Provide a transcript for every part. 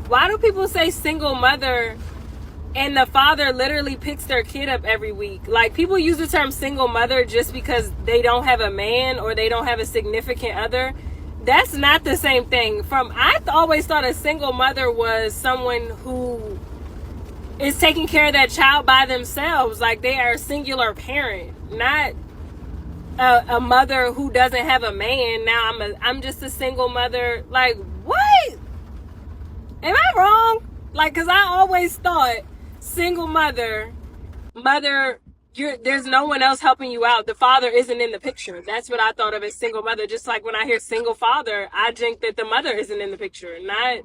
Why do people say single mother and the father literally picks their kid up every week? Like, people use the term single mother just because they don't have a man or they don't have a significant other. That's not the same thing. I always thought a single mother was someone who is taking care of that child by themselves. Like, they are a singular parent, not a mother who doesn't have a man. Now I'm just a single mother. Like, what? Am I wrong? Like, because I always thought single mother, there's no one else helping you out. The father isn't in the picture. That's what I thought of as single mother. Just like when I hear single father, I think that the mother isn't in the picture, not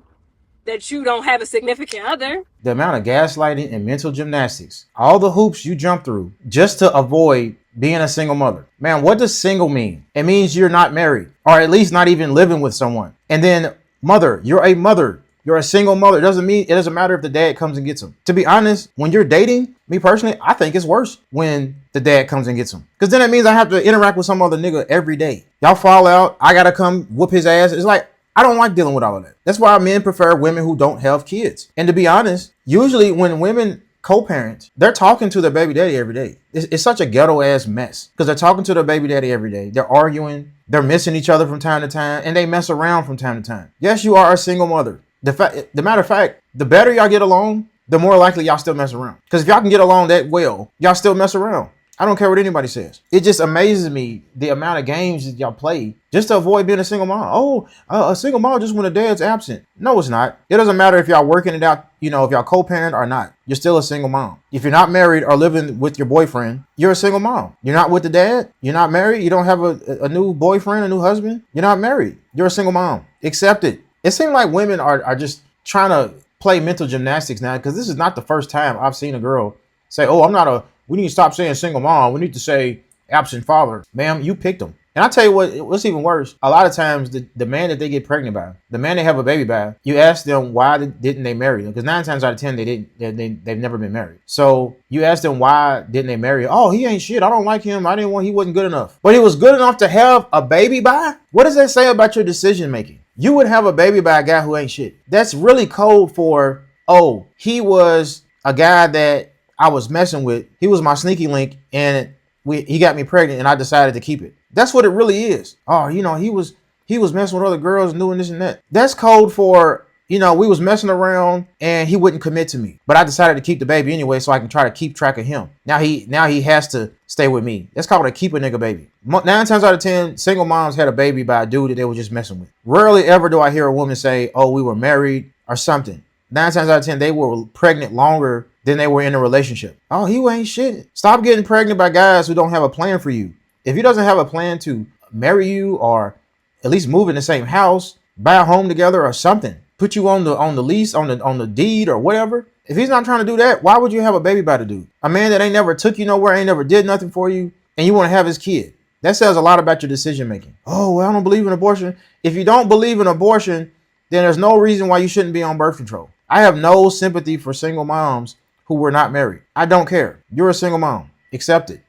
that you don't have a significant other. The amount of gaslighting and mental gymnastics, all the hoops you jump through just to avoid being a single mother. Man, what does single mean? It means you're not married, or at least not even living with someone. And then mother, you're a mother. You're a single mother. It doesn't matter if the dad comes and gets them. To be honest, when you're dating, me personally, I think it's worse when the dad comes and gets them. Because then it means I have to interact with some other nigga every day. Y'all fall out. I got to come whoop his ass. It's like, I don't like dealing with all of that. That's why men prefer women who don't have kids. And to be honest, usually when women co-parent, they're talking to their baby daddy every day. It's such a ghetto ass mess because they're talking to their baby daddy every day. They're arguing. They're missing each other from time to time, and they mess around from time to time. Yes, you are a single mother. The matter of fact, the better y'all get along, the more likely y'all still mess around. Because if y'all can get along that well, y'all still mess around. I don't care what anybody says. It just amazes me the amount of games that y'all play just to avoid being a single mom. Oh, a single mom just when a dad's absent. No, it's not. It doesn't matter if y'all working it out, if y'all co-parent or not. You're still a single mom. If you're not married or living with your boyfriend, you're a single mom. You're not with the dad. You're not married. You don't have a new boyfriend, a new husband. You're not married. You're a single mom. Accept it. It seems like women are just trying to play mental gymnastics now, because this is not the first time I've seen a girl say, oh, we need to stop saying single mom. We need to say absent father. Ma'am, you picked them. And I tell you what's even worse, a lot of times the man that they get pregnant by, the man they have a baby by, you ask them why didn't they marry them? Because 9 times out of 10 they've never been married. So you ask them why didn't they marry him? Oh, he ain't shit. I don't like him. He wasn't good enough. But he was good enough to have a baby by? What does that say about your decision making? You would have a baby by a guy who ain't shit. That's really code for, oh, he was a guy that I was messing with. He was my sneaky link, and he got me pregnant, and I decided to keep it. That's what it really is. Oh, he was messing with other girls and doing this and that. That's code for, we was messing around and he wouldn't commit to me. But I decided to keep the baby anyway so I can try to keep track of him. Now he has to stay with me. That's called a keep a nigga baby. 9 times out of 10, single moms had a baby by a dude that they were just messing with. Rarely ever do I hear a woman say, oh, we were married or something. 9 times out of 10, they were pregnant longer than they were in a relationship. Oh, he ain't shit. Stop getting pregnant by guys who don't have a plan for you. If he doesn't have a plan to marry you or at least move in the same house, buy a home together or something, put you on the lease, on the deed or whatever. If he's not trying to do that, why would you have a baby by the dude? A man that ain't never took you nowhere, ain't never did nothing for you, and you want to have his kid. That says a lot about your decision making. Oh, well, I don't believe in abortion. If you don't believe in abortion, then there's no reason why you shouldn't be on birth control. I have no sympathy for single moms who were not married. I don't care. You're a single mom. Accept it.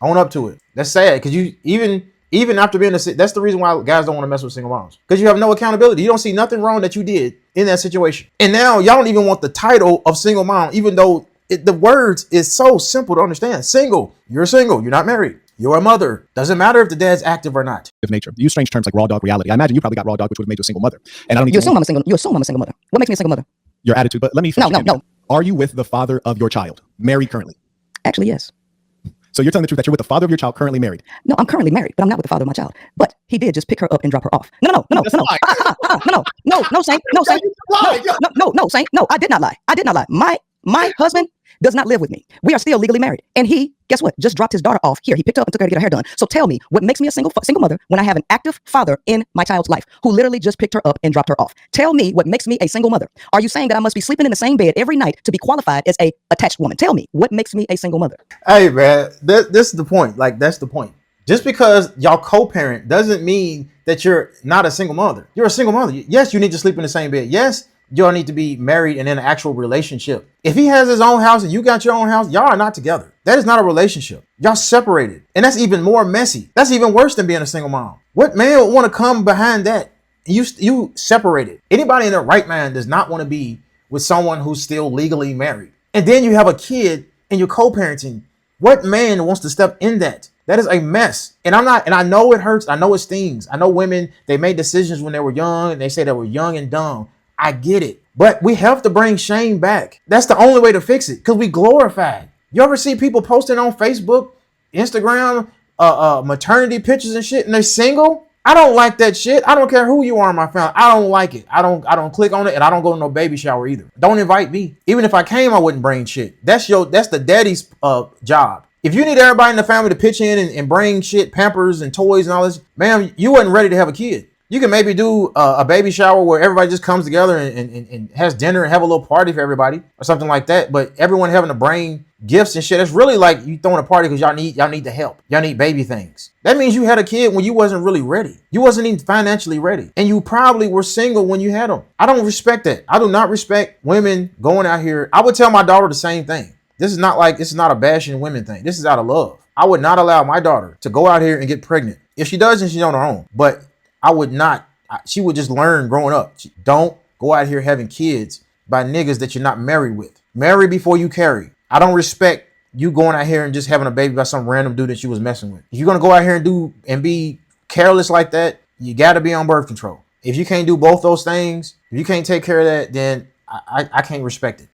Own up to it. That's sad, because you even after being that's the reason why guys don't want to mess with single moms, because you have no accountability. You don't see nothing wrong that you did in that situation, and now y'all don't even want the title of single mom, even though the words is so simple to understand. Single, you're single. You're not married. You're a mother. Doesn't matter if the dad's active or not. Of nature. You use strange terms like raw dog reality. I imagine you probably got raw dog, which would have made you a single mother. And I don't need you assume I'm a single mother. What makes me a single mother? Your attitude. But let me finish. No. Are you with the father of your child? Married currently? Actually, yes. So you're telling the truth that you're with the father of your child currently married? No, I'm currently married, but I'm not with the father of my child. But he did just pick her up and drop her off. No, Saint. No, Saint. No, I did not lie. My husband does not live with me. We are still legally married. And he, guess what? Just dropped his daughter off here. He picked her up and took her to get her hair done. So tell me, what makes me a single mother when I have an active father in my child's life who literally just picked her up and dropped her off? Tell me what makes me a single mother. Are you saying that I must be sleeping in the same bed every night to be qualified as a attached woman? Tell me, what makes me a single mother? Hey, man, this is the point. Like, that's the point. Just because y'all co-parent doesn't mean that you're not a single mother. You're a single mother. Yes, you need to sleep in the same bed. Yes, y'all need to be married and in an actual relationship. If he has his own house and you got your own house, y'all are not together. That is not a relationship. Y'all separated. And that's even more messy. That's even worse than being a single mom. What man would want to come behind that You separated. Anybody in their right mind does not want to be with someone who's still legally married. And then you have a kid and you're co-parenting. What man wants to step in that? That is a mess. And I know it hurts. I know it stings. I know women, they made decisions when they were young and they say they were young and dumb. I get it. But we have to bring shame back. That's the only way to fix it, because we glorify it. You ever see people posting on Facebook, Instagram, maternity pictures and shit, and they're single? I don't like that shit. I don't care who you are in my family. I don't like it. I don't click on it, and I don't go to no baby shower either. Don't invite me. Even if I came, I wouldn't bring shit. That's the daddy's job. If you need everybody in the family to pitch in and bring shit, Pampers and toys and all this, man, you wasn't ready to have a kid. You can maybe do a baby shower where everybody just comes together and has dinner and have a little party for everybody or something like that. But everyone having to bring gifts and shit, it's really like you throwing a party because y'all need the help. Y'all need baby things. That means you had a kid when you wasn't really ready. You wasn't even financially ready. And you probably were single when you had them. I don't respect that. I do not respect women going out here. I would tell my daughter the same thing. This is not a bashing women thing. This is out of love. I would not allow my daughter to go out here and get pregnant. If she does, then she's on her own. But I would not. She would just learn growing up. Don't go out here having kids by niggas that you're not married with. Marry before you carry. I don't respect you going out here and just having a baby by some random dude that you was messing with. If you're gonna go out here and be careless like that, you got to be on birth control. If you can't do both those things, if you can't take care of that, then I can't respect it.